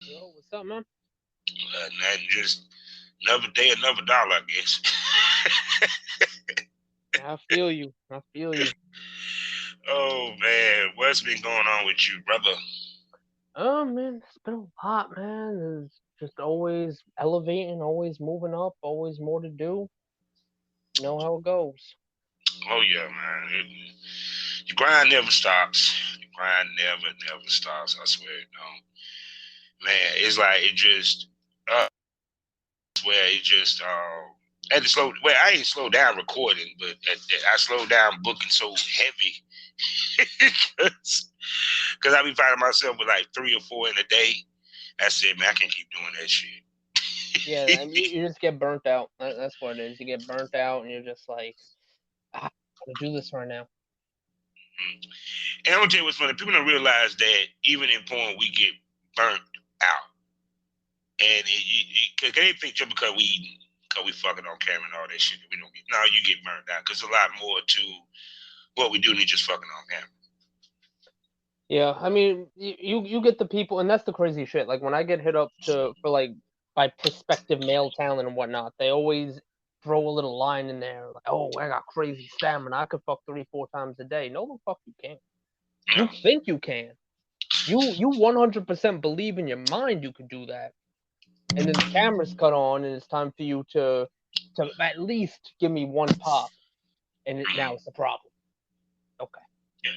Yo, what's up, man? Nothing, just another day, another dollar, I guess. I feel you. I feel you. Oh man, what's been going on with you, brother? Oh man, it's been a lot, man. It's just always elevating, always moving up, always more to do. You know how it goes. Oh yeah, man. The grind never stops. The grind never stops. I swear it don't. Man, it's like it just. Where it just. I had to slow. Well, I ain't slow down recording, but I slowed down booking so heavy because I be finding myself with like 3 or 4 in a day. I said, man, I can't keep doing that shit. Yeah, I mean, you just get burnt out. That's what it is. You get burnt out, and you're just like, I gotta do this right now. And I'm gonna tell you what's funny. People don't realize that even in porn, we get burnt out, and because they think just because we fucking on camera and all that shit, that we don't get. No, you get burnt out because a lot more to what we do than just fucking on camera. Yeah, I mean, you get the people, and that's the crazy shit. Like when I get hit up to for like by prospective male talent and whatnot, they always throw a little line in there, like, "Oh, I got crazy stamina. I could fuck 3, 4 times a day." No, the fuck you can't. No, You think you can. You 100% believe in your mind you could do that, and then the camera's cut on, and it's time for you to at least give me one pop, and now it's a problem. Okay. yeah,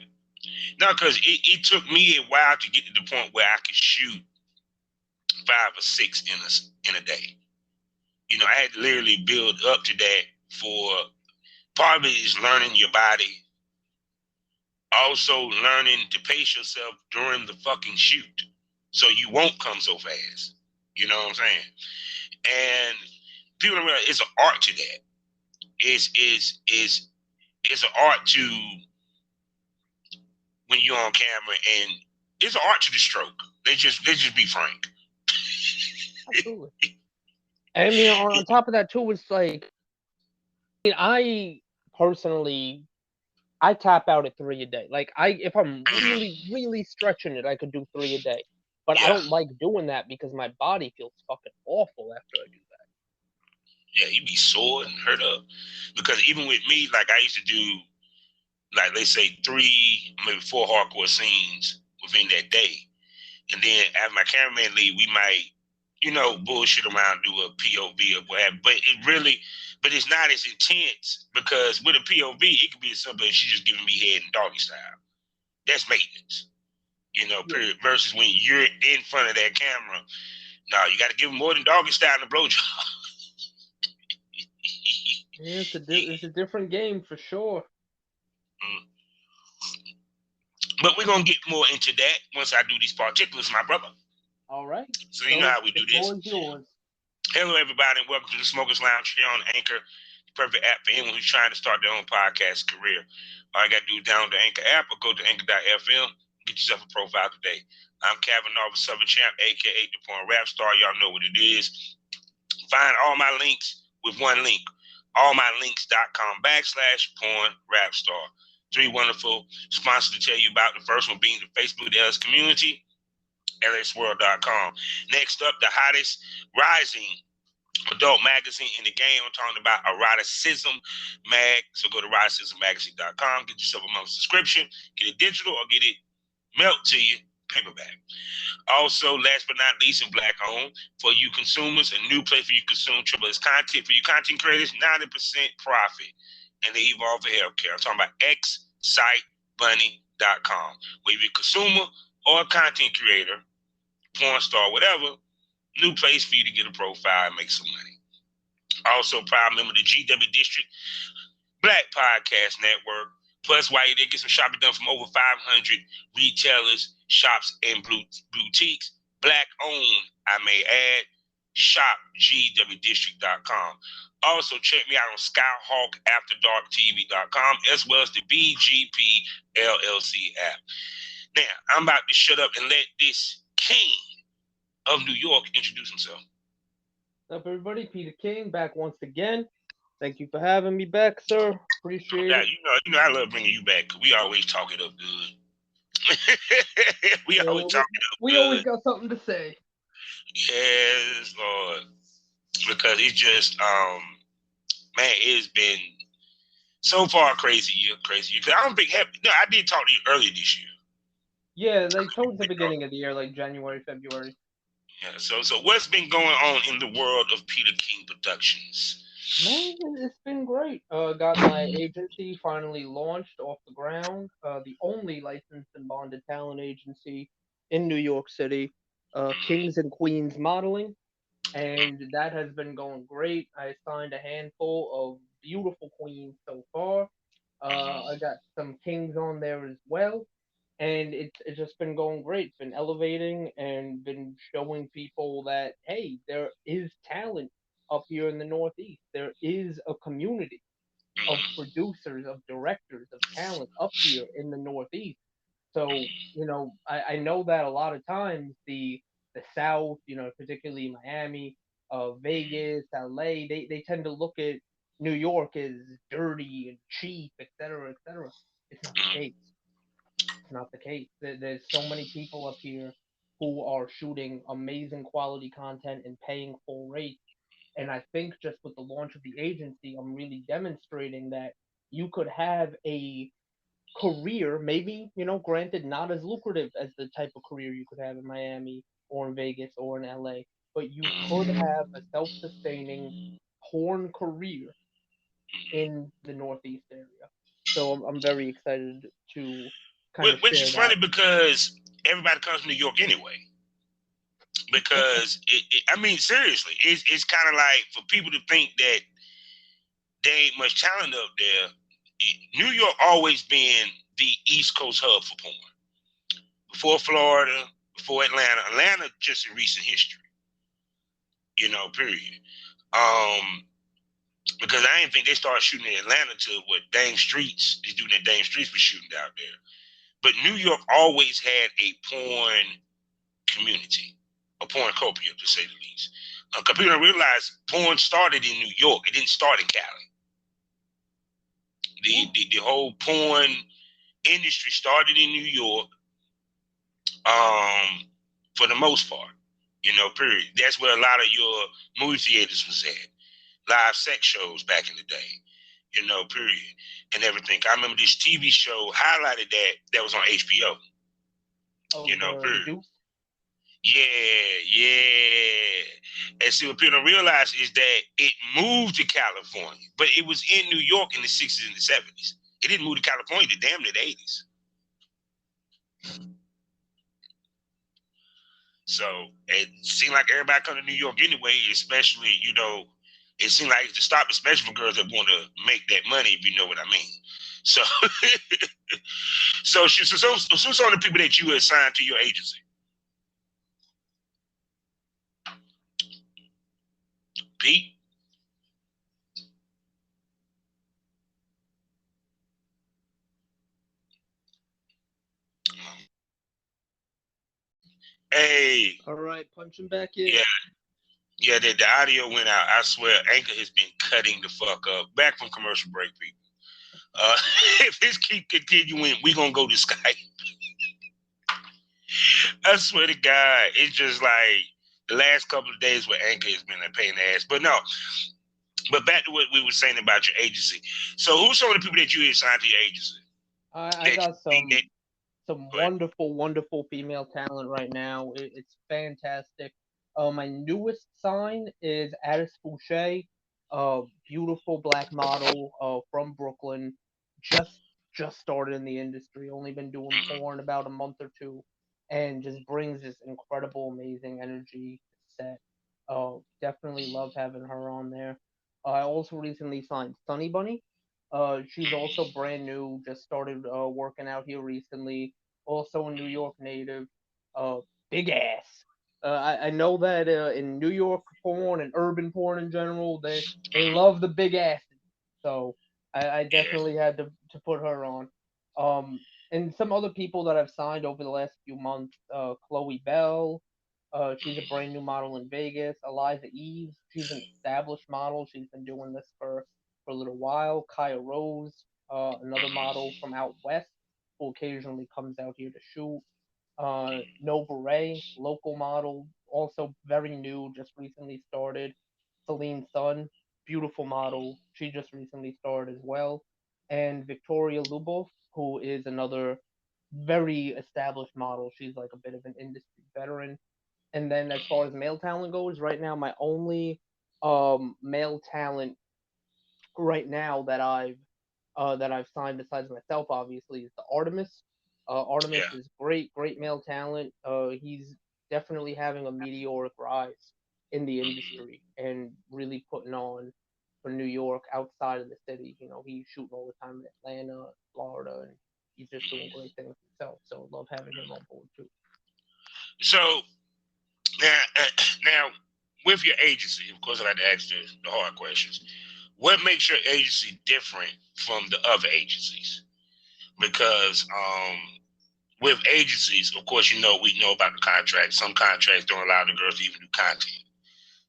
no, because it took me a while to get to the point where I could shoot 5 or 6 in a day. I had to literally build up to that. For part of it is learning your body, also learning to pace yourself during the fucking shoot so you won't come so fast. You know what I'm saying? And people don't realize it's an art to that. It's an art to when you're on camera, and it's an art to the stroke. They just be frank. Absolutely. And I mean, on top of that too, it's like I personally I tap out at 3 a day. Like if I'm really, really stretching it, I could do 3 a day. But I Yeah, don't like doing that because my body feels fucking awful after I do that. yeah, you be sore and hurt up because even with me, like I used to do, like let's say 3, maybe 4 hardcore scenes within that day. And then after my cameraman leave, we might, bullshit around, do a POV or whatever. But it's not as intense because with a POV, it could be as simple as she just giving me head in doggy style. That's maintenance, Yeah, period. Versus when you're in front of that camera, no, you got to give them more than doggy style in the blowjob. yeah, it's a different game for sure. But we're going to get more into that once I do these particulars, my brother. All right, So you know so how we the do this. floor is yours. Hello, everybody, and welcome to the Smokers Lounge here on Anchor, the perfect app for anyone who's trying to start their own podcast career. All you got to do is download the Anchor app or go to anchor.fm. Get yourself a profile today. I'm Kevin Norva, Southern Champ, aka the Porn Rap Star. Y'all know what it is. Find all my links with one link. Allmylinks.com/porn rap star. 3 wonderful sponsors to tell you about. The first one being the Facebook LS community, lsworld.com. Next up, the hottest rising adult magazine in the game. I'm talking about Eroticism Mag. So go to eroticismmagazine.com, get yourself a monthly subscription, get it digital or get it mailed to you paperback. Also, last but not least, in black owned, for you consumers, a new place for you consume Triple S content. For you content creators, 90% profit. And they evolve for healthcare. I'm talking about xsitebunny.com. Whether you're a consumer or a content creator, porn star, whatever, new place for you to get a profile and make some money. Also, proud member of the GW District Black Podcast Network. Plus, while you're there, get some shopping done from over 500 retailers, shops, and boutiques. Black owned, I may add. ShopGWDistrict.com. Also, check me out on SkyhawkAfterDarkTV.com as well as the BGP LLC app. Now, I'm about to shut up and let this king of New York introduce himself. What's up, everybody? Peter King back once again. Thank you for having me back, sir. No Appreciate doubt, it. I love bringing you back because we always talk it up good. we Yeah, always talk it up we always good. got something to say. Yes, Lord. Because it's just man, it's been so far crazy year, crazy year. 'Cause I don't think no, I did talk to you earlier this year. Yeah, like towards the beginning of the year, like January, February. Yeah, so what's been going on in the world of Peter King Productions? Man, it's been great. Got my agency finally launched off the ground. The only licensed and bonded talent agency in New York City. Kings and Queens Modeling, and that has been going great. I signed a handful of beautiful queens so far. I got some kings on there as well, and it's just been going great. It's been elevating and been showing people that hey, there is talent up here in the Northeast. There is a community of producers, of directors, of talent up here in the Northeast. So, I know that a lot of times the South, particularly Miami, Vegas, LA, they tend to look at New York as dirty and cheap, et cetera, et cetera. It's not the case. It's not the case. There's so many people up here who are shooting amazing quality content and paying full rates. And I think just with the launch of the agency, I'm really demonstrating that you could have a career, maybe, granted, not as lucrative as the type of career you could have in Miami or in Vegas or in LA, but you could have a self sustaining porn career in the Northeast area. So I'm very excited to kind of Which is share funny that. because everybody comes from New York anyway. Because I mean, seriously, it's kind of like for people to think that there ain't much talent up there. New York always been the East Coast hub for porn. Before Florida, before Atlanta. Atlanta just in recent history, period. Um, because I didn't think they started shooting in Atlanta till what Dame Streets, these doing that Dame Streets was shooting out there. But New York always had a porn community, a porncorpia to say the least. People realize porn started in New York. It didn't start in Cali. The whole porn industry started in New York, for the most part, period. That's where a lot of your movie theaters was at. Live sex shows back in the day, period. And everything. I remember this TV show highlighted that was on HBO. Oh, the Period. Deuce. Yeah. And see, what people don't realize is that it moved to California, but it was in New York in the 60s and the 70s. It didn't move to California to damn near the 80s. So it seemed like everybody come to New York anyway, especially, it seemed like to stop, especially for girls that want to make that money, if you know what I mean. So, so some of the people that you assigned to your agency? Pete? Hey. All right, punching back in. Yeah, the audio went out. I swear, Anchor has been cutting the fuck up. Back from commercial break, people. If this keep continuing, we gonna go to Skype. I swear to God, it's just like the last couple of days where Anchor has been a pain in the ass. But no, but back to what we were saying about your agency. So who's some of the people that you assigned to your agency? I got some wonderful, wonderful female talent right now. It's fantastic. My newest sign is Addis Boucher, beautiful black model from Brooklyn. Just just started in the industry, only been doing porn about a month or two, and just brings this incredible, amazing energy set. Definitely love having her on there. I also recently signed Sunny Bunny. She's also brand new, just started working out here recently. Also a New York native. Uh, Big ass. I know that in New York porn and urban porn in general, they love the big asses. So I definitely had to put her on. And some other people that I've signed over the last few months, Chloe Bell. She's a brand new model in Vegas. Eliza Eves. She's an established model. She's been doing this for a little while. Kaya Rose, another model from out west, who occasionally comes out here to shoot. Nova Ray, local model, also very new, just recently started. Celine Sun, beautiful model. She just recently started as well. And Victoria Lubov, who is another very established model. She's like a bit of an industry veteran. And then as far as male talent goes, right now my only male talent right now that I've signed besides myself obviously is the Artemis. Artemis Yeah. is great male talent. He's definitely having a meteoric rise in the Mhm. industry and really putting on for New York outside of the city. You know, he's shooting all the time in Atlanta, Florida, and he's just doing great things himself. So love having him on board too. So now, now with your agency, of course, I like to ask the hard questions. What makes your agency different from the other agencies? Because with agencies, of course, we know about the contracts. Some contracts don't allow the girls to even do content.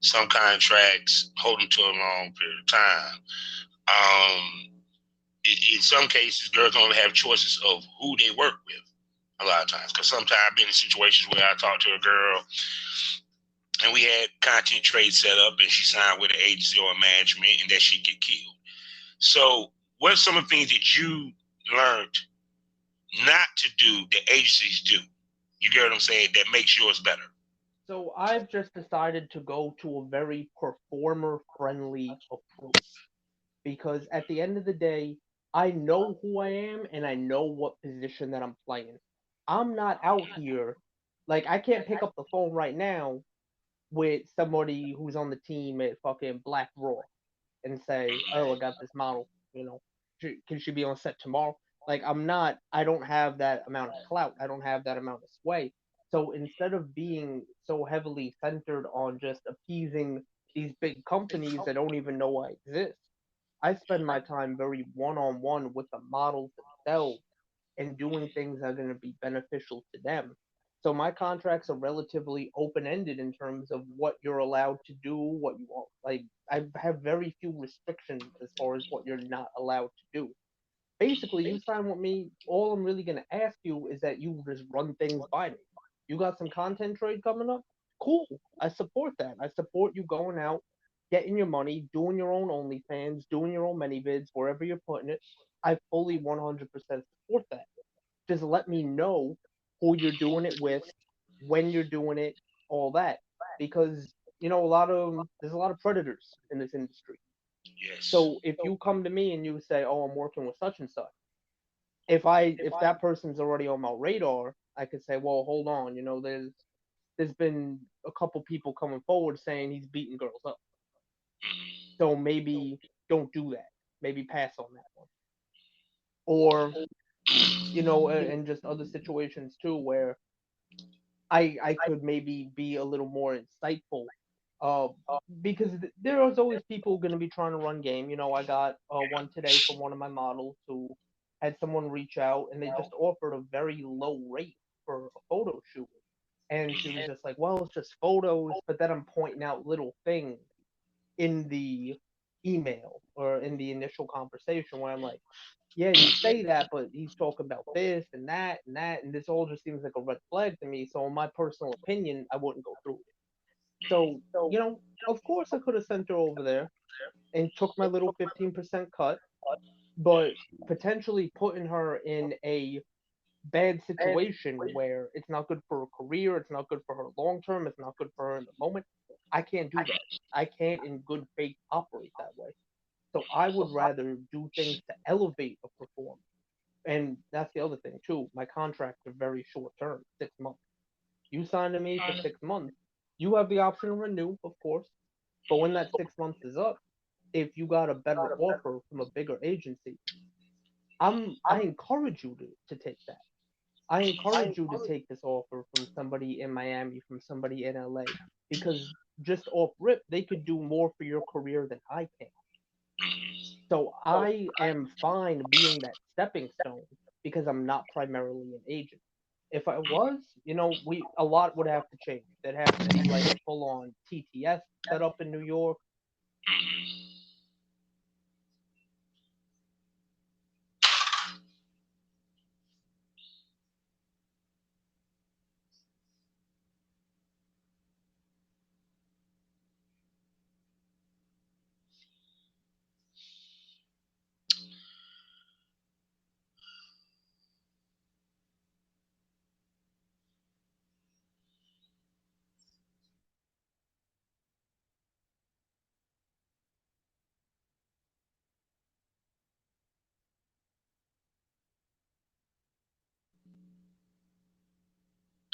Some contracts hold them to a long period of time. Um, in some cases, girls don't have choices of who they work with a lot of times. Because sometimes I've been in situations where I talk to a girl and we had content trade set up and she signed with an agency or a management and that she get killed. So what's some of the things that you learned not to do that agencies do? You get what I'm saying? That makes yours better. So I've just decided to go to a very performer friendly approach because at the end of the day, I know who I am and I know what position that I'm playing. I'm not out here like I can't pick up the phone right now with somebody who's on the team at fucking Black Raw and say, "Oh, I got this model, you know, can she be on set tomorrow?" Like I don't have that amount of clout. I don't have that amount of sway. So instead of being so heavily centered on just appeasing these big companies that don't even know I exist, I spend my time very one on one with the models themselves and doing things that are going to be beneficial to them. So my contracts are relatively open ended in terms of what you're allowed to do, what you want. Like I have very few restrictions as far as what you're not allowed to do. Basically, you sign with me. All I'm really going to ask you is that you just run things by me. You got some content trade coming up? Cool. I support that. I support you going out, getting your money, doing your own OnlyFans, doing your own many vids, wherever you're putting it. I fully 100% support that. Just let me know who you're doing it with, when you're doing it, all that. Because, you know, there's a lot of predators in this industry. Yes. So if you come to me and you say, "Oh, I'm working with such and such," if that person's already on my radar, I could say, "Well, hold on, you know, there's been a couple people coming forward saying he's beating girls up. Mhm. So maybe don't do that. Maybe pass on that one." Or, you know, and just other situations too where I could maybe be a little more insightful. Uh, because there's always people going to be trying to run game. You know, I got one today from one of my models who had someone reach out and they just offered a very low rate for a photo shoot. And she was just like, "Well, it's just photos," but then I'm pointing out little things in the email or in the initial conversation where I'm like, "Yeah, you say that, but he's talking about this and that, and this all just seems like a red flag to me." So, in my personal opinion, I wouldn't go through it. So, you know, of course, I could have sent her over there and took my little 15% cut, but potentially putting her in a bad situation where it's not good for her career, it's not good for her long term, it's not good for her in the moment. I can't do that. I can't in good faith operate that way. So I would rather do things to elevate a performer. And that's the other thing too. My contracts are very short term, 6 months. You sign to me for 6 months. You have the option to renew, of course. But when that 6 months is up, if you got a better offer from a bigger agency, I encourage you to take that. I encourage you to take this offer from somebody in Miami, from somebody in LA, because just off rip, they could do more for your career than I can. Mhm. So I am fine being that stepping stone because I'm not primarily an agent. If I was, you know, we a lot would have to change. There'd have to be like a full on TTS set up in New York. Mhm.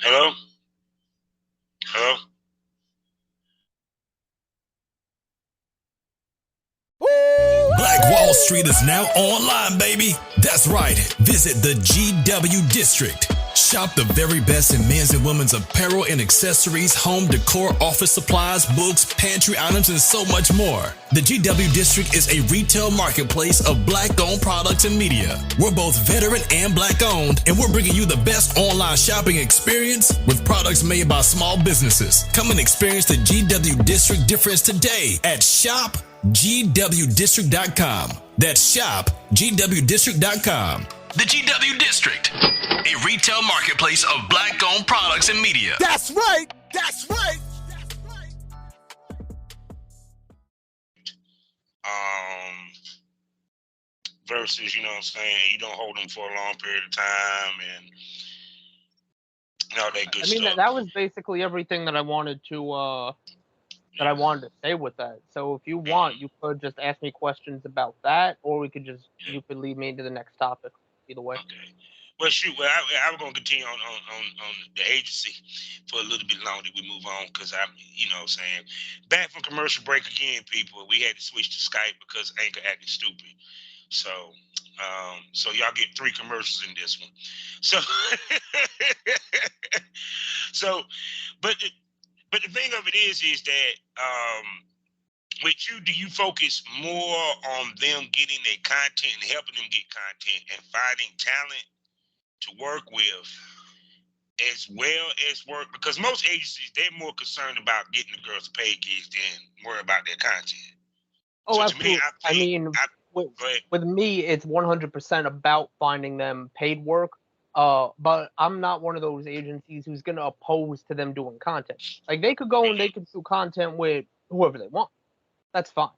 Hello? Hello? Black Wall Street is now online, baby. That's right. Visit the GW District. Shop the very best in men's and women's apparel and accessories, home decor, office supplies, books, pantry items, and so much more. The GW District is a retail marketplace of Black-owned products and media. We're both veteran and Black-owned, and we're bringing you the best online shopping experience with products made by small businesses. Come and experience the GW District difference today at shopgwdistrict.com. That's shopgwdistrict.com. The GW District, a retail marketplace of Black-owned products and media. That's right. That's right. That's right. Versus, you know what I'm saying, you don't hold them for a long period of time and all that good stuff. I mean, that was basically everything that I wanted to say with that. So if you want, you could just ask me questions about that, or we could just you could lead me into the next topic. Either way. Okay. Well, shoot. Well, I was gonna continue on the agency for a little bit longer. We move on because you know what I'm saying, back from commercial break again, people. We had to switch to Skype because Anchor acted stupid. So, so y'all get 3 commercials in this one. So, but the thing of it is that with you, do you focus more on them getting their content and helping them get content and finding talent to work with as well as work? Because most agencies, they're more concerned about getting the girls to pay gigs than worry about their content. Oh, so absolutely. With me, it's 100% about finding them paid work. But I'm not one of those agencies who's going to oppose to them doing content. Like, they could go and they could do content with whoever they want. That's fine.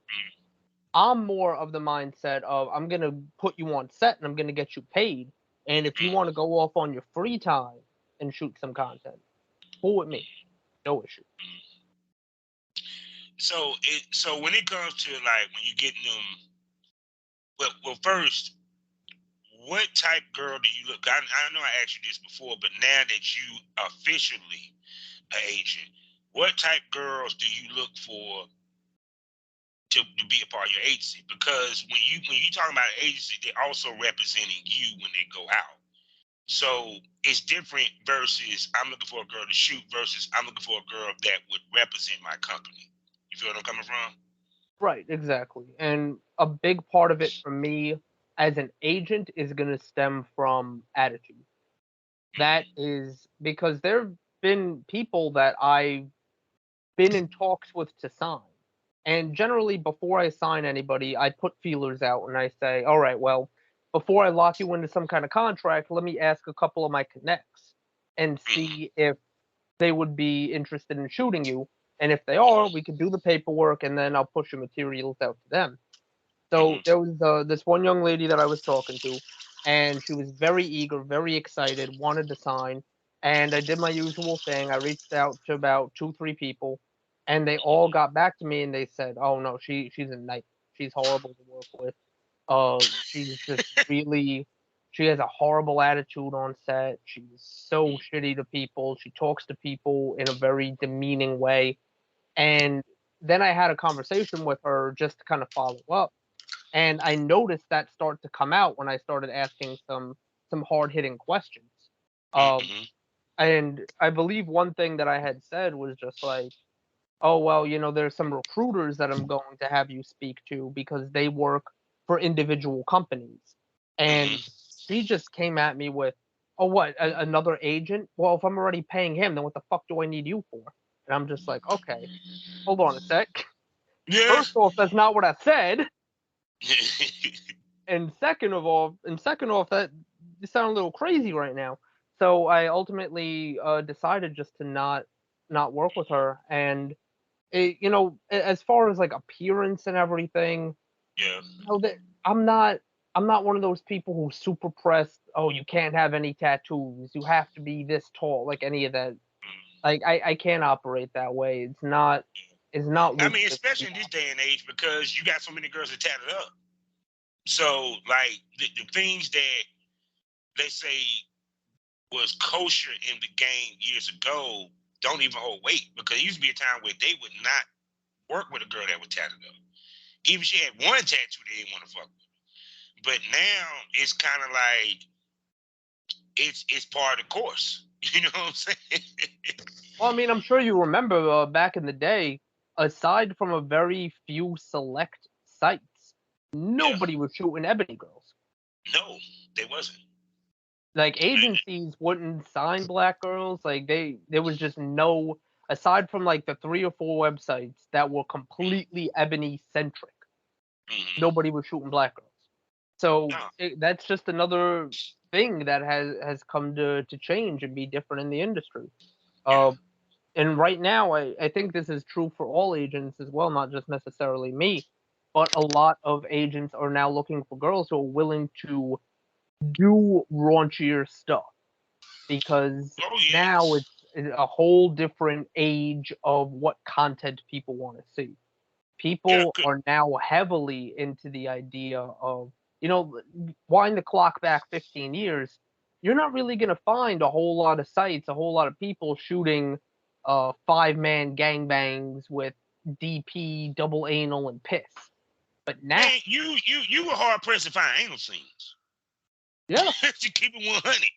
I'm more of the mindset of I'm going to put you on set and I'm going to get you paid. And if you want to go off on your free time and shoot some content, cool with me. No issue. So when it comes to, like, when you get them, well, first, what type girl do you look? I know I asked you this before, but now that you officially an agent, what type girls do you look for to be a part of your agency? Because when you talking about an agency, they're also representing you when they go out. So it's different versus I'm looking for a girl to shoot versus I'm looking for a girl that would represent my company. You feel what I'm coming from? Right, exactly. And a big part of it for me as an agent is going to stem from attitude. That is because there have been people that I've been in talks with to sign. And generally, before I sign anybody, I put feelers out and I say, all right, well, before I lock you into some kind of contract, let me ask a couple of my connects and see if they would be interested in shooting you. And if they are, we could do the paperwork and then I'll push your materials out to them. So there was this one young lady that I was talking to, and she was very eager, very excited, wanted to sign. And I did my usual thing. I reached out to about 2-3 people, and they all got back to me and they said, "Oh no, she's a nightmare. She's horrible to work with. She's just really, she has a horrible attitude on set. She's so shitty to people. She talks to people in a very demeaning way." And then I had a conversation with her just to kind of follow up. And I noticed that start to come out when I started asking some hard-hitting questions. And I believe one thing that I had said was just like, "Oh, well, you know, there's some recruiters that I'm going to have you speak to because they work for individual companies." And she just came at me with, "Oh, what, another agent? Well, if I'm already paying him, then what the fuck do I need you for?" And I'm just like, okay, hold on a sec. Yeah. First off, that's not what I said. And second off, that you sound a little crazy right now. So I ultimately decided just to not work with her. And you know, as far as like appearance and everything, yeah, you know, that I'm not one of those people who's super pressed. Oh, you can't have any tattoos. You have to be this tall. Like any of that. Like I can't operate that way. It's not. I mean, especially in this day and age, because you got so many girls that tatted up. So, like, the things that, let's say, was kosher in the game years ago don't even hold weight, because it used to be a time where they would not work with a girl that was tatted up. Even if she had one tattoo, they didn't want to fuck with her. But now it's kind of like it's part of the course. You know what I'm saying? Well, I mean, I'm sure you remember back in the day, aside from a very few select sites, nobody was shooting ebony girls. No, they wasn't. Like agencies wouldn't sign black girls. Like there was just no, aside from like the 3 or 4 websites that were completely ebony centric, nobody was shooting black girls. So that's just another thing that has come to change and be different in the industry. And right now, I think this is true for all agents as well, not just necessarily me, but a lot of agents are now looking for girls who are willing to do raunchier stuff, because now it's a whole different age of what content people want to see. People are now heavily into the idea of, wind the clock back 15 years, you're not really going to find a whole lot of sites, a whole lot of people shooting 5-man gangbangs with DP, double anal, and piss. But now, man, you were hard pressed to find anal scenes. Yeah, to keep it 100.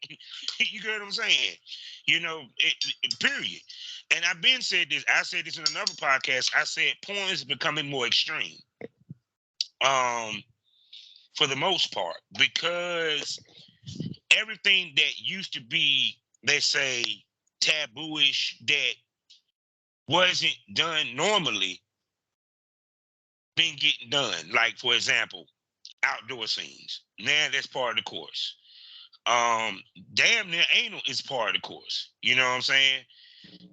You get what I'm saying? Period. And I've been said this. I said this in another podcast. I said porn is becoming more extreme. For the most part, because everything that used to be, let's say, tabooish, that wasn't done normally, been getting done. Like, for example, outdoor scenes. Now that's part of the course. Damn near anal is part of the course. You know what I'm saying?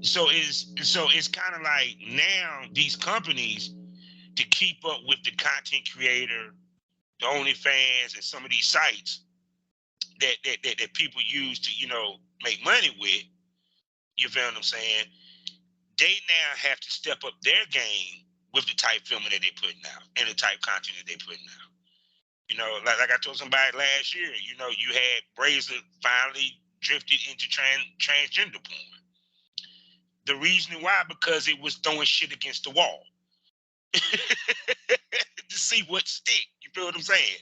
So it's kind of like now these companies, to keep up with the content creator, the OnlyFans, and some of these sites that people use to, make money with, you feel what I'm saying? They now have to step up their game with the type filming that they're putting out and the type content that they're putting out. Like I told somebody last year, you had Brazier finally drifted into transgender porn. The reason why, because it was throwing shit against the wall to see what stick. You feel what I'm saying?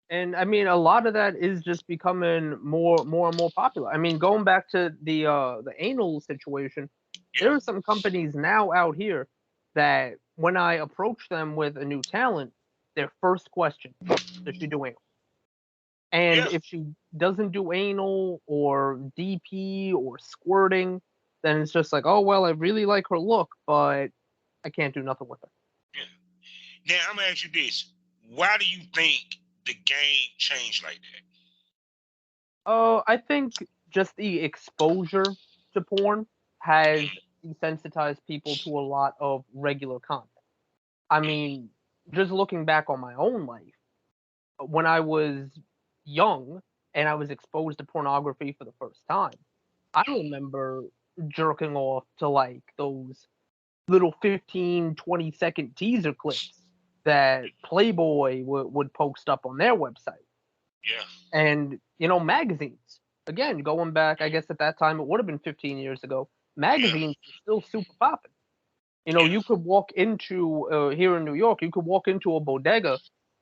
And I mean, a lot of that is just becoming more and more popular. I mean, going back to the anal situation, there are some companies now out here that when I approach them with a new talent, their first question, does she do anal? And if she doesn't do anal or DP or squirting, then it's just like, oh, well, I really like her look, but I can't do nothing with her. Yeah. Now, I'm going to ask you this. Why do you think the game changed like that? I think just the exposure to porn has desensitized people to a lot of regular content. I mean, just looking back on my own life, when I was young and I was exposed to pornography for the first time, I remember jerking off to like those little 15, 20-second teaser clips that Playboy would post up on their website. Yeah. And, magazines. Again, going back, I guess at that time, it would have been 15 years ago. Magazines were still super popping. You could walk into, here in New York, you could walk into a bodega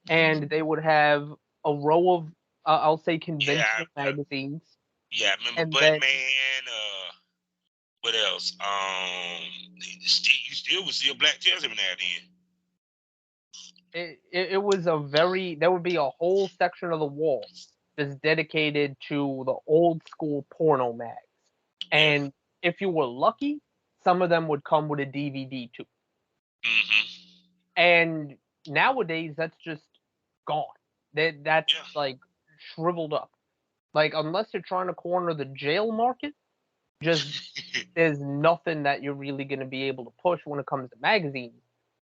and they would have a row of, I'll say, conventional magazines. Yeah, I remember Buttman, what else? You still would see a black tails every now and then. It was there would be a whole section of the wall that's dedicated to the old school porno mags. And if you were lucky, some of them would come with a DVD too. And nowadays, that's just gone. That's like shriveled up. Like, unless you're trying to corner the jail market, just there's nothing that you're really going to be able to push when it comes to magazines.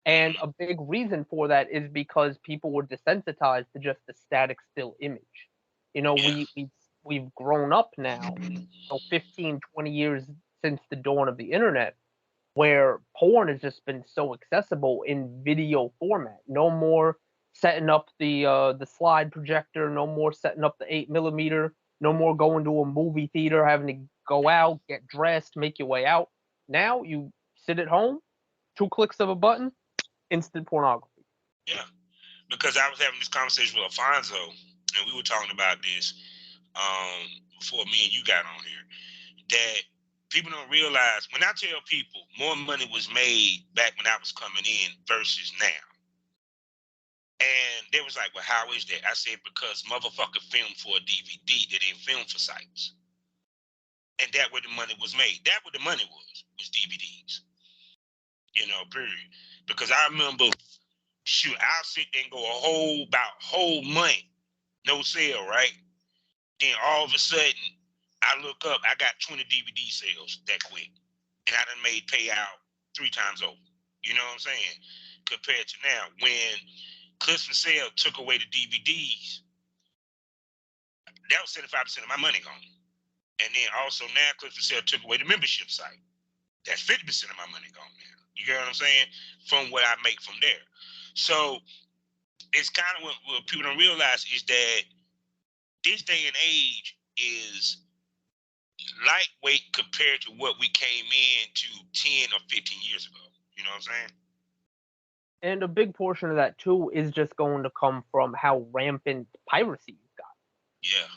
And a big reason for that is because people were desensitized to just the static still image. We've grown up now, 15, 20 years since the dawn of the internet, where porn has just been so accessible in video format. No more setting up the slide projector, no more setting up the 8mm, No more going to a movie theater, having to go out, get dressed, make your way out. Now you sit at home, 2 clicks of a button, instant pornography. Yeah, because I was having this conversation with Alfonso, and we were talking about this before me and you got on here, that people don't realize, when I tell people more money was made back when I was coming in versus now. And they was like, well, how is that? I said, because motherfucker filmed for a DVD. They didn't film for sites. And that where the money was made. That where the money was DVDs. You know, period. Because I remember, shoot, I'll sit there and go about whole month, no sale, right? Then all of a sudden, I look up, I got 20 DVD sales that quick. And I done made payout 3 times over. You know what I'm saying? Compared to now, when Clifton Sale took away the DVDs, that was 75% of my money gone. And then also now Clifton Sale took away the membership site. That's 50% of my money gone now. You get what I'm saying? From what I make from there. So it's kind of what people don't realize is that this day and age is lightweight compared to what we came into 10 or 15 years ago. You know what I'm saying? And a big portion of that too is just going to come from how rampant piracy got. Yeah.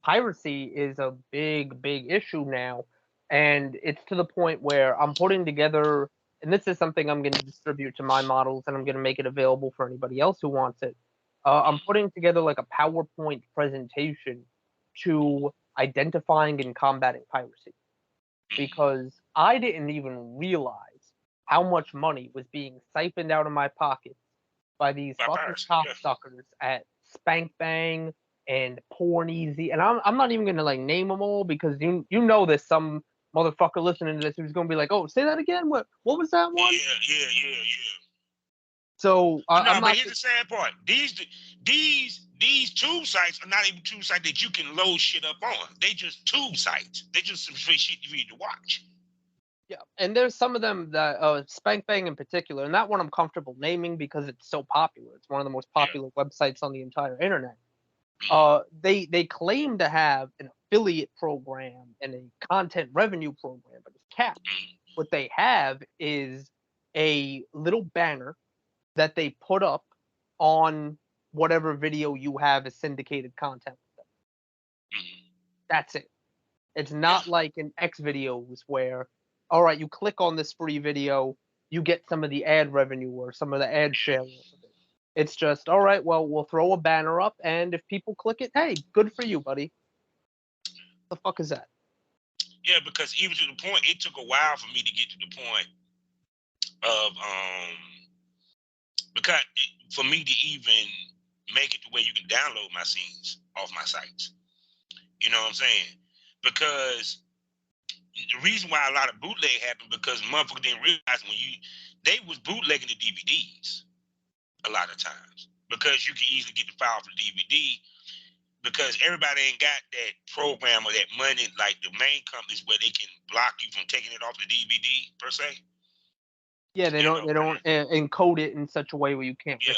Piracy is a big issue now, and it's to the point where I'm putting together, and this is something I'm going to distribute to my models, and I'm going to make it available for anybody else who wants it. I'm putting together like a PowerPoint presentation to identifying and combating piracy, because I didn't even realize how much money was being siphoned out of my pockets by these fucking cocksuckers at Spank Bang and Porn Easy. And I'm not even gonna like name them all, because you know there's some motherfucker listening to this who's gonna be like, oh, say that again. What was that one? Yeah. So no, but here's the sad part. These tube sites are not even tube sites that you can load shit up on. They just tube sites. They just some free shit you need to watch. Yeah, and there's some of them that Spank Bang in particular, and that one I'm comfortable naming because it's so popular. It's one of the most popular websites on the entire internet. They claim to have an affiliate program and a content revenue program, but it's capped. What they have is a little banner that they put up on whatever video you have as syndicated content with them. That's it. It's not like in X videos where, all right, you click on this free video, you get some of the ad revenue or some of the ad share. It's just, all right, well, we'll throw a banner up, and if people click it, hey, good for you, buddy. The fuck is that? Yeah, because even to the point, it took a while for me to get to the point of, because for me to even make it to where you can download my scenes off my sites. You know what I'm saying? Because the reason why a lot of bootleg happened, because motherfuckers didn't realize they was bootlegging the DVDs a lot of times, because you can easily get the file for the DVD, because everybody ain't got that program or that money like the main companies where they can block you from taking it off the DVD per se. Yeah, they don't encode it in such a way where you can't. Yeah.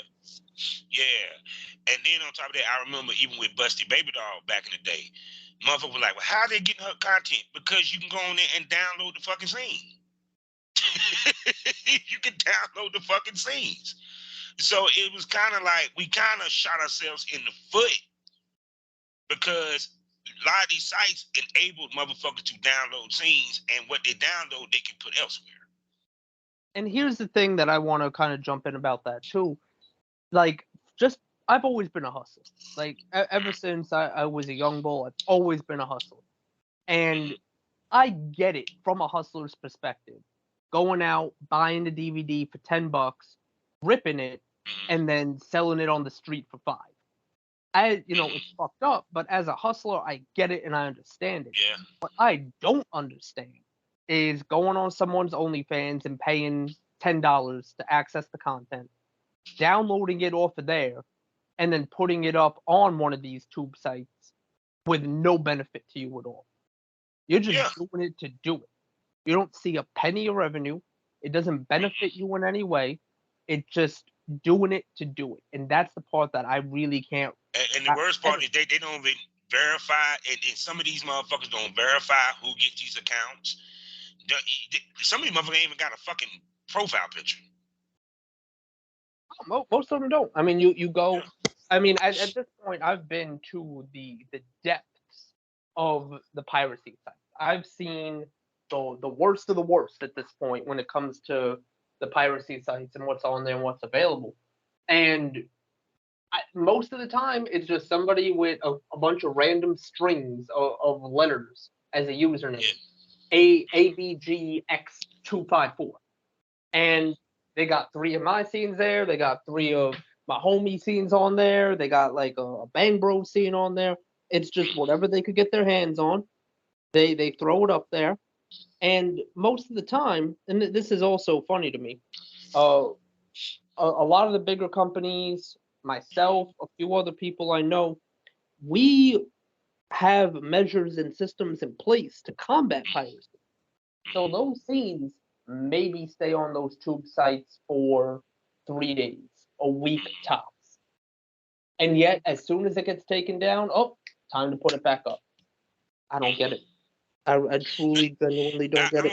And then on top of that, I remember even with Busty Baby Doll back in the day, motherfuckers were like, well, how are they getting her content? Because you can go on there and download the fucking scene. You can download the fucking scenes. So it was kind of like we kind of shot ourselves in the foot, because a lot of these sites enabled motherfuckers to download scenes, and what they download, they can put elsewhere. And here's the thing that I want to kind of jump in about that too. Like, I've always been a hustler. Like, ever since I was a young bull, I've always been a hustler. And I get it from a hustler's perspective. Going out, buying the DVD for $10, ripping it, and then selling it on the street for $5. It's fucked up, but as a hustler, I get it and I understand it. Yeah. What I don't understand is going on someone's OnlyFans and paying $10 to access the content, downloading it off of there, and then putting it up on one of these tube sites with no benefit to you at all. You're just doing it to do it. You don't see a penny of revenue. It doesn't benefit you in any way. It's just doing it to do it. And that's the part that I really can't. And the worst part is they don't even verify, and some of these motherfuckers don't verify who gets these accounts. Some of these motherfuckers ain't even got a fucking profile picture. Most of them don't. I mean, you go. Yeah. I mean, at this point, I've been to the depths of the piracy sites. I've seen the worst of the worst at this point when it comes to the piracy sites and what's on there and what's available. And most of the time, it's just somebody with a bunch of random strings of letters as a username. ABGX254. And they got 3 of my scenes there. They got 3 of my homie scenes on there. They got like a Bang Bro scene on there. It's just whatever they could get their hands on. They throw it up there. And most of the time, and this is also funny to me, a lot of the bigger companies, myself, a few other people I know, we have measures and systems in place to combat piracy. So those scenes maybe stay on those tube sites for 3 days, a week tops. And yet, as soon as it gets taken down, time to put it back up. I don't get it. I truly, genuinely don't get it.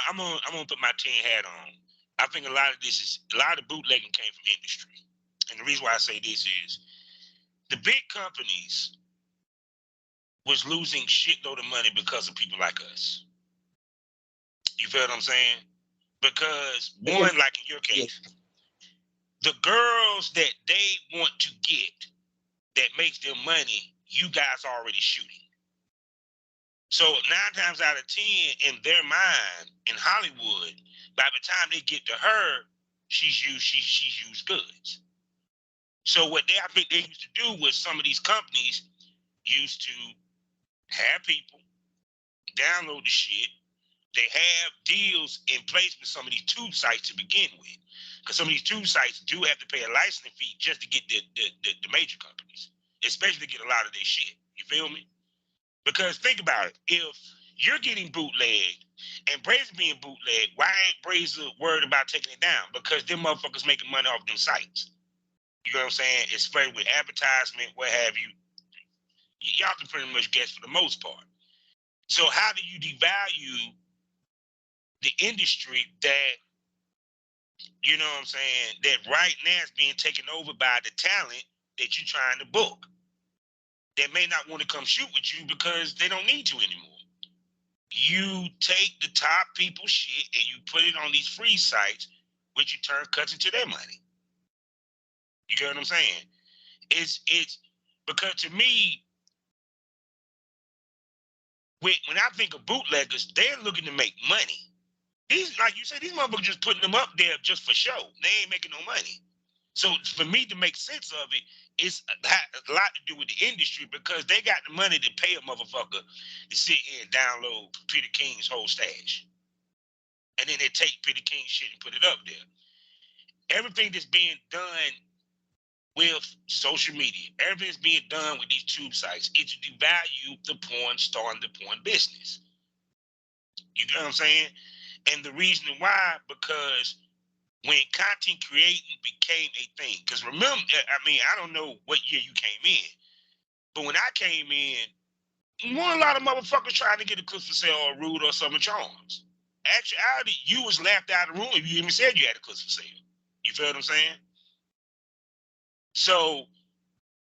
I'm gonna put my tin hat on. I think a lot of the bootlegging came from industry. And the reason why I say this is the big companies was losing shitload of money because of people like us. You feel what I'm saying? Because one, like in your case, the girls that they want to get that makes them money, you guys are already shooting. So 9 times out of 10, in their mind, in Hollywood, by the time they get to her, she's used goods. So what I think they used to do was some of these companies used to have people download the shit. They have deals in place with some of these tube sites to begin with. Because some of these tube sites do have to pay a licensing fee just to get the major companies, especially to get a lot of their shit. You feel me? Because think about it. If you're getting bootlegged and Brazer being bootlegged, why ain't Brazer worried about taking it down? Because them motherfuckers making money off them sites. You know what I'm saying? It's spread with advertisement, what have you. Y'all can pretty much guess for the most part. So how do you devalue the industry that, you know what I'm saying, that right now is being taken over by the talent that you're trying to book? That may not want to come shoot with you because they don't need to anymore. You take the top people's shit and you put it on these free sites, which you turn cuts into their money. You get what I'm saying? It's because to me, when I think of bootleggers, they're looking to make money. These, like you said, these motherfuckers just putting them up there just for show. They ain't making no money. So for me to make sense of it, it's a lot to do with the industry because they got the money to pay a motherfucker to sit here and download Peter King's whole stash. And then they take Peter King's shit and put it up there. Everything that's being done with social media, everything that's being done with these tube sites, it's to devalue the porn star and the porn business. You know what I'm saying? And the reason why, because when content creating became a thing, because remember, I mean, I don't know what year you came in, but when I came in, weren't a lot of motherfuckers trying to get a clip for sale or Rude or Summer Charms. Actually, you was laughed out of the room if you even said you had a clip for sale. You feel what I'm saying? So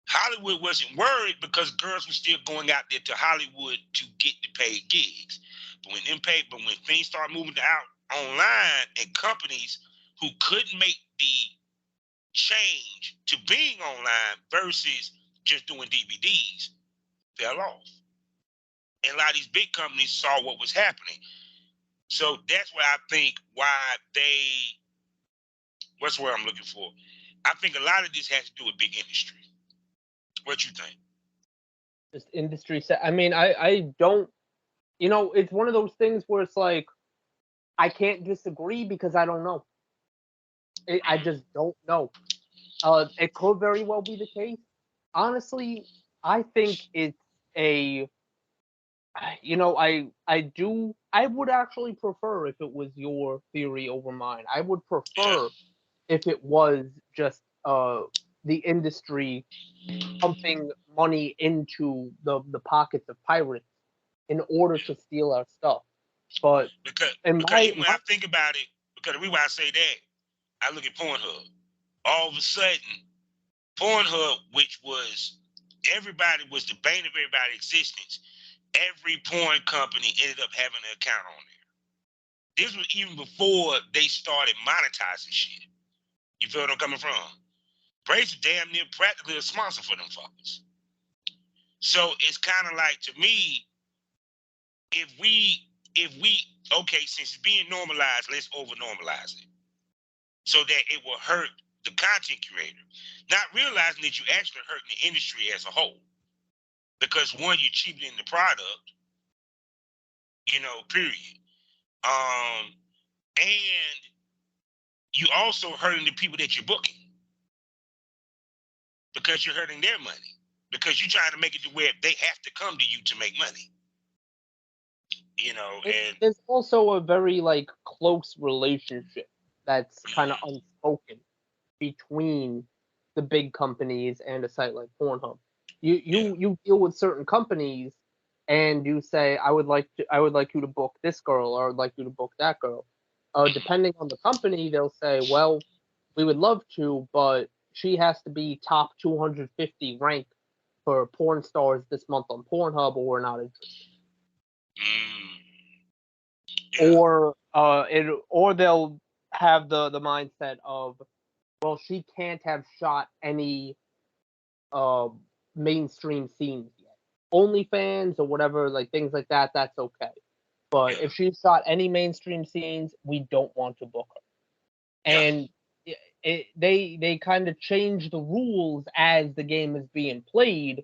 Hollywood wasn't worried because girls were still going out there to Hollywood to get the paid gigs. But when things start moving out online and companies who couldn't make the change to being online versus just doing DVDs fell off. And a lot of these big companies saw what was happening. So that's why I think what's the word I'm looking for? I think a lot of this has to do with big industry. What you think? Just industry set. I mean, I don't, it's one of those things where it's like, I can't disagree because I don't know. I just don't know. It could very well be the case. Honestly, I think it's I would actually prefer if it was your theory over mine. I would prefer if it was just the industry pumping money into the pockets of pirates in order to steal our stuff. But because in when I think about it, because the reason why I say that, I look at Pornhub. All of a sudden, Pornhub, which was everybody was debating everybody's existence, every porn company ended up having an account on there. This was even before they started monetizing shit. You feel what I'm coming from? Brace damn near practically a sponsor for them fuckers. So it's kind of like, to me, if we okay, since it's being normalized, let's over normalize it so that it will hurt the content creator, not realizing that you're actually hurting the industry as a whole. Because one, you're cheapening the product, period. And you also hurting the people that you're booking because you're hurting their money, because you're trying to make it to where they have to come to you to make money. And there's also a very close relationship that's kind of unspoken between the big companies and a site like Pornhub. You deal with certain companies and you say, I would like you to book this girl, or I would like you to book that girl. Depending on the company, they'll say, well, we would love to, but she has to be top 250 ranked for porn stars this month on Pornhub, or we're not interested. Yeah. Or they'll have the mindset of, well, she can't have shot any mainstream scenes yet. OnlyFans or whatever, things like that, that's okay. But if she's shot any mainstream scenes, we don't want to book her. And they kind of change the rules as the game is being played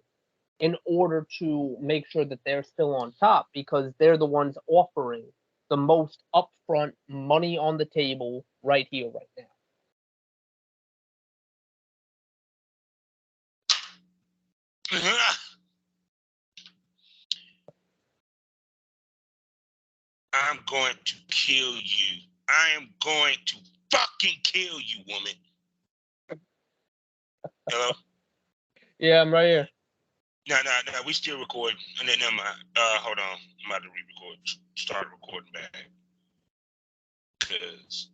in order to make sure that they're still on top, because they're the ones offering the most upfront money on the table right here, right now. I'm going to kill you. I am going to fucking kill you, woman. Hello? Yeah, I'm right here. No, we still recording. And then never mind. Hold on. I'm about to re-record. Start recording back. Cause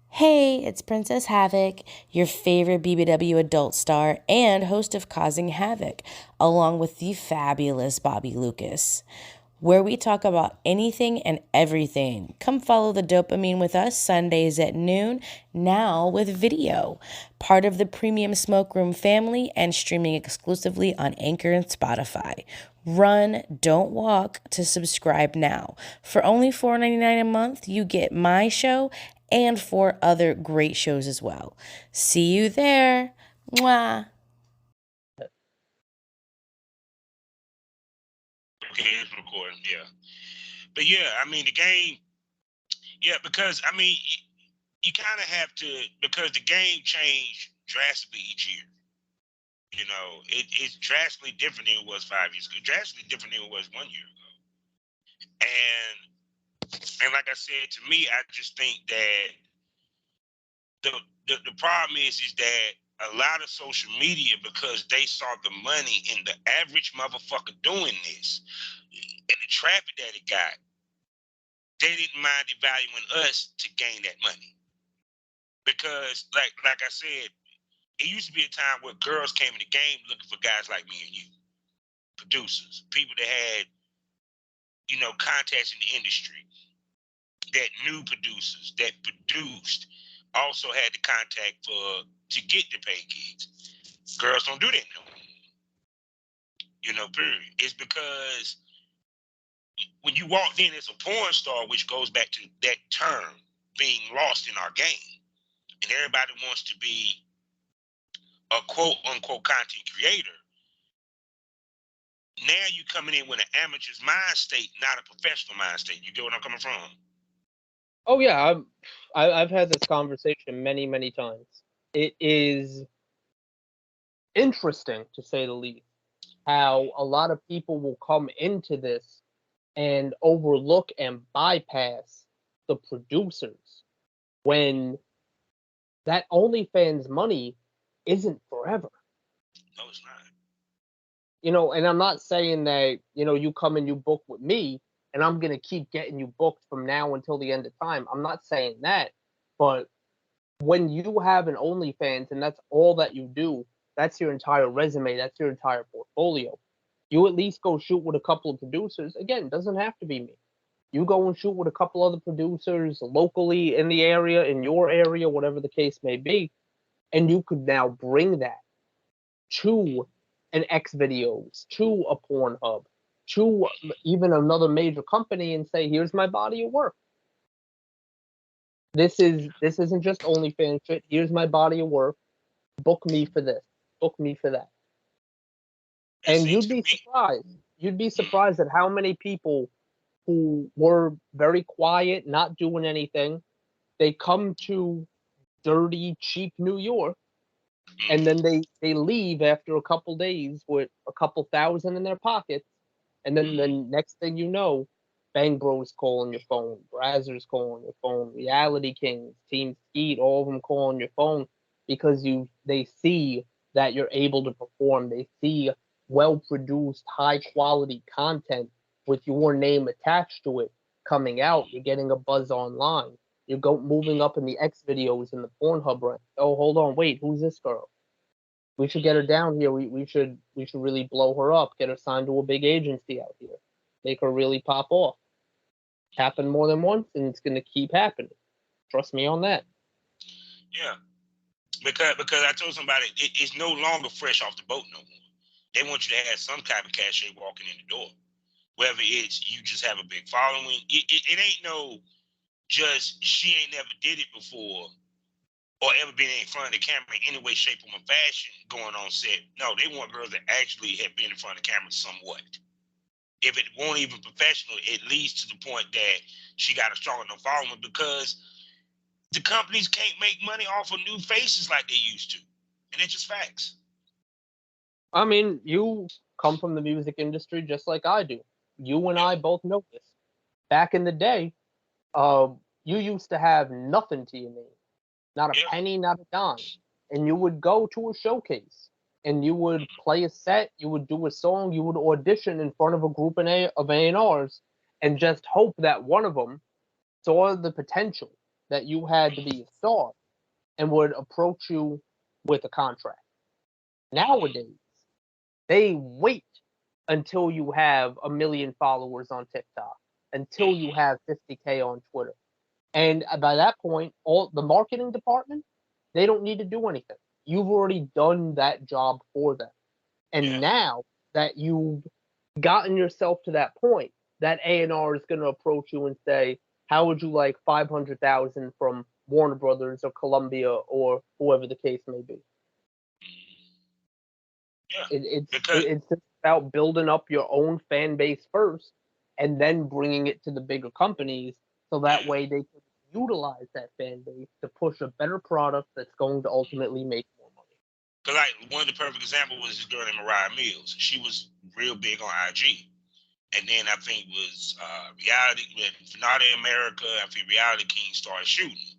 Hey, it's Princess Havoc, your favorite BBW adult star and host of Causing Havoc, along with the fabulous Bobby Lucas, where we talk about anything and everything. Come follow the dopamine with us Sundays at noon, now with video. Part of the Premium Smoke Room family and streaming exclusively on Anchor and Spotify. Run, don't walk to subscribe now. For only $4.99 a month, you get my show and 4 other great shows as well. See you there. Mwah. Okay, it's recording, yeah. But yeah, I mean, the game, because, I mean, you kind of have to, because the game changed drastically each year. It's drastically different than it was 5 years ago, drastically different than it was 1 year ago. And like I said, to me, I just think that the problem is that a lot of social media, because they saw the money in the average motherfucker doing this and the traffic that it got, they didn't mind devaluing us to gain that money. Because like I said, it used to be a time where girls came in the game looking for guys like me and you, producers, people that had, contacts in the industry, that knew producers, that produced, also had the contact to get the paid gigs. Girls don't do that no more. Period. It's because when you walked in as a porn star, which goes back to that term being lost in our game, and everybody wants to be a quote unquote content creator. Now you coming in with an amateur's mind state, not a professional mind state. You get what I'm coming from? Oh yeah, I've had this conversation many times. It is interesting, to say the least, how a lot of people will come into this and overlook and bypass the producers when that OnlyFans money isn't forever. No, it's not. You know, and I'm not saying that, you know, you come and you book with me and I'm going to keep getting you booked from now until the end of time. I'm not saying that. But when you have an OnlyFans and that's all that you do, that's your entire resume, that's your entire portfolio. You at least go shoot with a couple of producers. Again, doesn't have to be me. You go and shoot with a couple other producers locally in the area, in your area, whatever the case may be, and you could now bring that to an X videos, to a Pornhub, to even another major company and say, here's my body of work. This isn't just OnlyFans shit. Here's my body of work. Book me for this. Book me for that. And you'd be surprised. You'd be surprised at how many people who were very quiet, not doing anything, they come to dirty, cheap New York, and then they leave after a couple days with a couple thousand in their pockets, and then the next thing you know, Bang Bros calling your phone, Brazzers calling your phone, Reality Kings, Team Skeet, all of them calling your phone because they see that you're able to perform. They see well-produced, high-quality content with your name attached to it coming out. You're getting a buzz online. You're moving up in the X videos in the Pornhub rank. Oh, hold on, wait, who's this girl? We should get her down here. We should really blow her up. Get her signed to a big agency out here. Make her really pop off. Happened more than once, and it's gonna keep happening. Trust me on that. Yeah, because I told somebody it's no longer fresh off the boat no more. They want you to have some type of cachet walking in the door. Whether it's you just have a big following, it ain't no just she ain't never did it before or ever been in front of the camera in any way, shape, or fashion going on set. No, they want girls that actually have been in front of the camera somewhat. If it won't even professional, it leads to the point that she got a strong enough following because the companies can't make money off of new faces like they used to. And it's just facts. I mean, you come from the music industry just like I do. You and I both know this. Back in the day, you used to have nothing to your name. Not a penny, not a dime. And you would go to a showcase and you would play a set, you would do a song, you would audition in front of a group of A&Rs and just hope that one of them saw the potential that you had to be a star and would approach you with a contract. Nowadays, they wait until you have 1 million followers on TikTok, until you have 50K on Twitter. And by that point, all the marketing department, they don't need to do anything. You've already done that job for them. And now that you've gotten yourself to that point, that A&R is going to approach you and say, how would you like 500,000 from Warner Brothers or Columbia or whoever the case may be? It's just about building up your own fan base first and then bringing it to the bigger companies so that way they can utilize that fan base to push a better product that's going to ultimately make more money. Because like one of the perfect examples was this girl named Mariah Mills. She was real big on IG. And then I think was Reality, Fanati America, I think Reality King started shooting.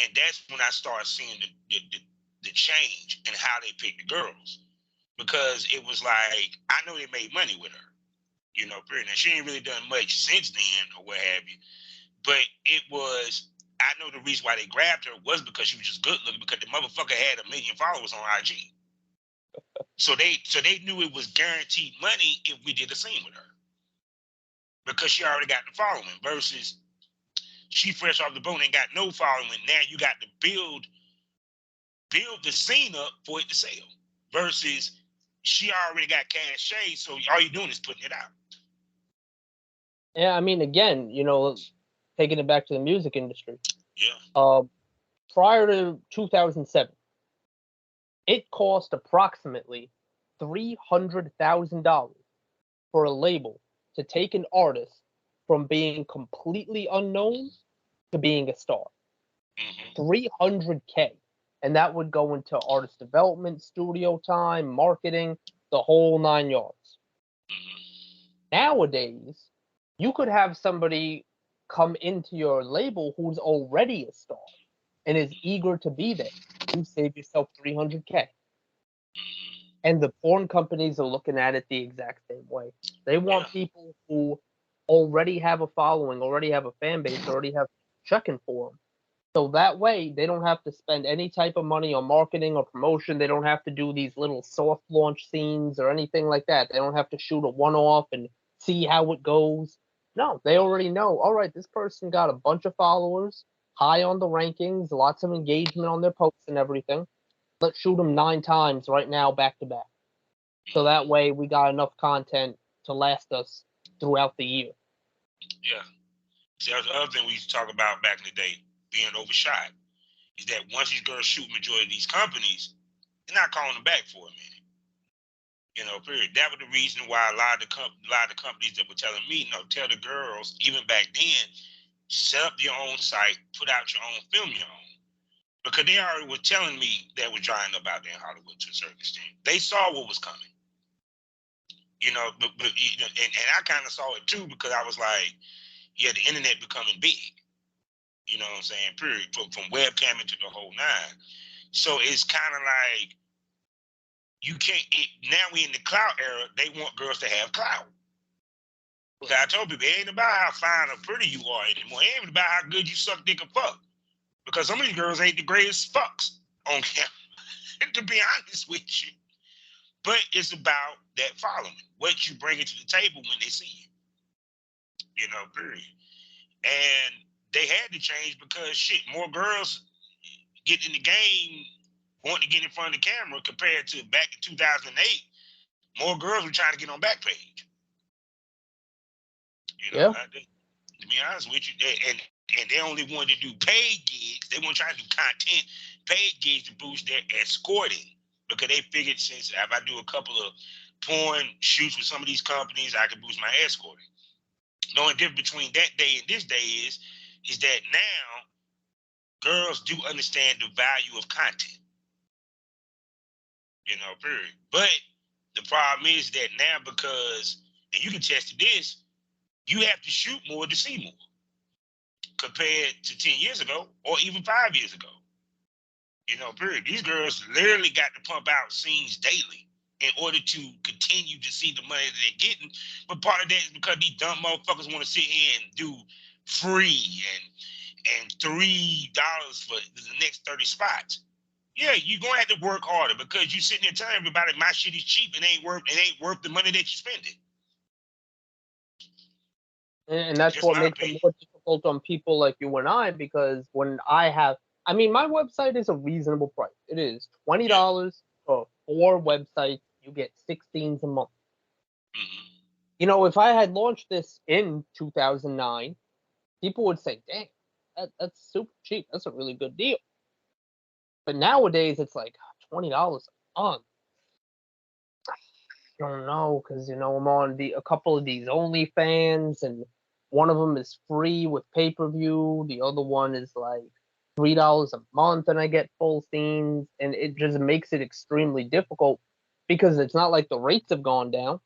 And that's when I started seeing the change in how they picked the girls. Because it was like, I know they made money with her. You know, now she ain't really done much since then or what have you. But it was, I know the reason why they grabbed her was because she was just good looking, because the motherfucker had 1 million followers on IG. So they knew it was guaranteed money if we did a scene with her. Because she already got the following, versus she fresh off the boat and got no following. Now you got to build the scene up for it to sell. Versus she already got cachet, so all you're doing is putting it out. Yeah, I mean, again, you know, taking it back to the music industry. Yeah. Prior to 2007, it cost approximately $300,000 for a label to take an artist from being completely unknown to being a star. $300K. And that would go into artist development, studio time, marketing, the whole 9 yards. Nowadays, you could have somebody come into your label who's already a star and is eager to be there, you save yourself $300K. And the porn companies are looking at it the exact same way. They want people who already have a following, already have a fan base, already have checking for them. So that way, they don't have to spend any type of money on marketing or promotion. They don't have to do these little soft launch scenes or anything like that. They don't have to shoot a one-off and see how it goes. No, they already know, all right, this person got a bunch of followers, high on the rankings, lots of engagement on their posts and everything. Let's shoot them 9 times right now, back to back. So that way, we got enough content to last us throughout the year. Yeah. See, that's the other thing we used to talk about back in the day, being overshot, is that once these girls shoot majority of these companies, they're not calling them back for a minute. You know, period. That was the reason why a lot of the companies that were telling me, tell the girls, even back then, set up your own site, put out your own, film your own. Because they already were telling me that was drying up out there in Hollywood to a certain extent. They saw what was coming. You know, but and I kind of saw it too, because I was like, yeah, the internet becoming big. You know what I'm saying? Period. From webcamming to the whole nine. So it's kind of like, you can't, now we in the clout era, they want girls to have clout. So I told people, it ain't about how fine or pretty you are anymore. It ain't about how good you suck dick or fuck. Because some of these girls ain't the greatest fucks on camera, to be honest with you. But it's about that following, what you bring it to the table when they see you. You know, period. And they had to change because shit, more girls get in the game, wanting to get in front of the camera compared to back in 2008. More girls were trying to get on Backpage. You know, to be honest with you, and they only wanted to do paid gigs. They weren't trying to do content, paid gigs to boost their escorting, because they figured since if I do a couple of porn shoots with some of these companies, I can boost my escorting. The only difference between that day and this day is that now girls do understand the value of content. You know, period. But the problem is that now, because, and you can test to this, you have to shoot more to see more compared to 10 years ago or even 5 years ago. You know, period. These girls literally got to pump out scenes daily in order to continue to see the money that they're getting. But part of that is because these dumb motherfuckers want to sit here and do free and $3 for the next 30 spots. Yeah, you're gonna have to work harder, because you sitting there telling everybody my shit is cheap and ain't worth the money that you spending. And that's just what makes it more difficult on people like you and I, because when my website is a reasonable price. It is $20 for 4 websites. You get 16s a month. Mm-hmm. You know, if I had launched this in 2009, people would say, "Damn, that's super cheap. That's a really good deal." But nowadays, it's like $20 a month. I don't know, because, I'm on a couple of these OnlyFans, and one of them is free with pay-per-view. The other one is like $3 a month, and I get full scenes. And it just makes it extremely difficult, because it's not like the rates have gone down.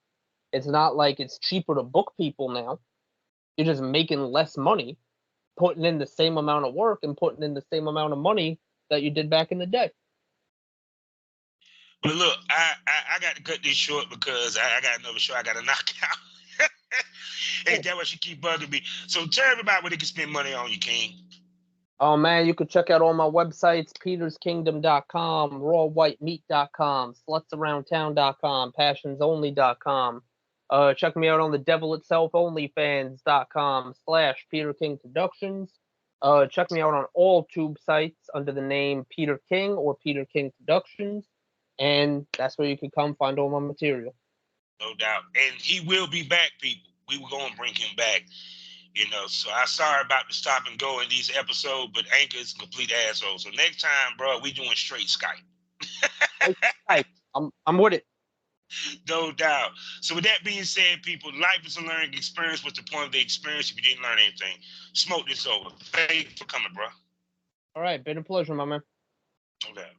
It's not like it's cheaper to book people now. You're just making less money, putting in the same amount of work and putting in the same amount of money that you did back in the day. But look, I got to cut this short because I got another show I got to knock out. And that's why she keep bugging me. So tell everybody where they can spend money on you, King. Oh, man, you can check out all my websites, peterskingdom.com, rawwhitemeat.com, slutsaroundtown.com, passionsonly.com. Check me out on the Devil Itself OnlyFans.com/Peter King Productions. Check me out on all tube sites under the name Peter King or Peter King Productions. And that's where you can come find all my material. No doubt. And he will be back, people. We were going to bring him back. So I'm sorry about the stop and go in these episodes, but Anchor is a complete asshole. So next time, bro, we doing straight Skype. I'm with it. No doubt. So with that being said, people, life is a learning experience. What's the point of the experience if you didn't learn anything? Smoke this over. Thank you for coming, bro. All right. Been a pleasure, my man. No doubt.